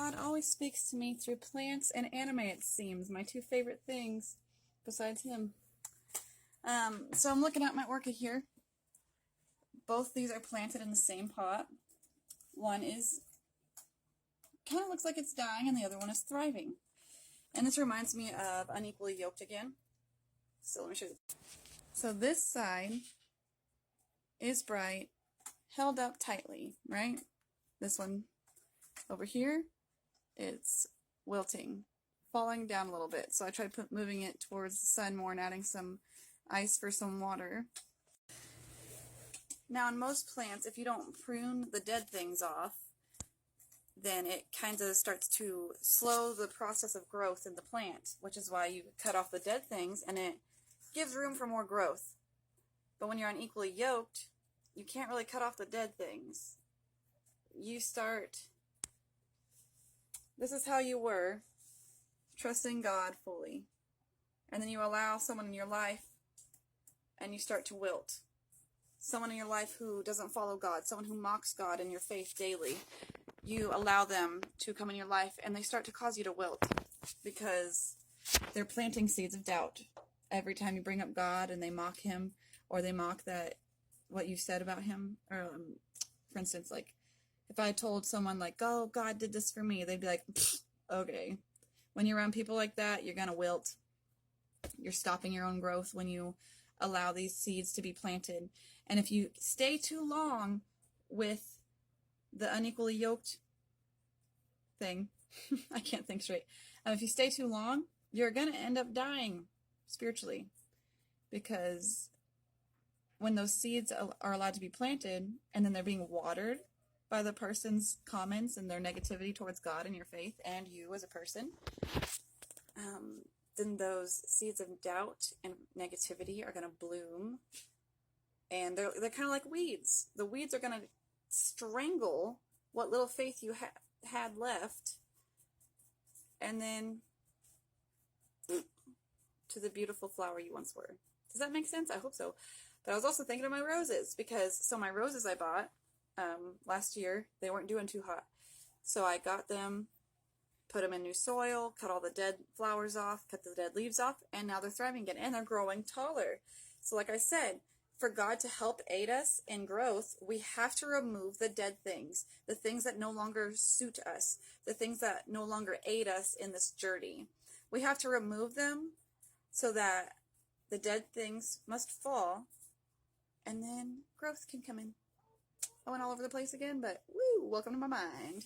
God always speaks to me through plants and anime, it seems. My two favorite things besides him. So I'm looking at my orchid here. Both these are planted in the same pot. One is kind of looks like it's dying and the other one is thriving. And this reminds me of Unequally Yoked again. So let me show you. So this side is bright, held up tightly, right? This one over here, it's wilting, falling down a little bit. So I tried moving it towards the sun more and adding some ice for some water. Now in most plants, if you don't prune the dead things off, then it kind of starts to slow the process of growth in the plant, which is why you cut off the dead things and it gives room for more growth. But when you're unequally yoked, you can't really cut off the dead things. You start, this is how you were, trusting God fully. And then you allow someone in your life and you start to wilt. Someone in your life who doesn't follow God, someone who mocks God in your faith daily. You allow them to come in your life and they start to cause you to wilt because they're planting seeds of doubt. Every time you bring up God and they mock him or they mock that what you said about him, or for instance, like if I told someone like, oh, God did this for me, they'd be like, okay. When you're around people like that, you're gonna wilt. You're stopping your own growth when you allow these seeds to be planted. And if you stay too long with the unequally yoked thing, I can't think straight. If you stay too long, you're going to end up dying spiritually, because when those seeds are allowed to be planted and then they're being watered by the person's comments and their negativity towards God and your faith and you as a person, then those seeds of doubt and negativity are going to bloom, and they're kind of like weeds. The weeds are going to strangle what little faith you had left, and then to the beautiful flower you once were. Does that make sense? I hope so. But I was also thinking of my roses, because my roses I bought last year, they weren't doing too hot. So I got them, put them in new soil, cut all the dead flowers off, cut the dead leaves off, and now they're thriving again, and they're growing taller. So like I said, for God to help aid us in growth, we have to remove the dead things, the things that no longer suit us, the things that no longer aid us in this journey. We have to remove them so that the dead things must fall, and then growth can come in. I went all over the place again, but woo, welcome to my mind.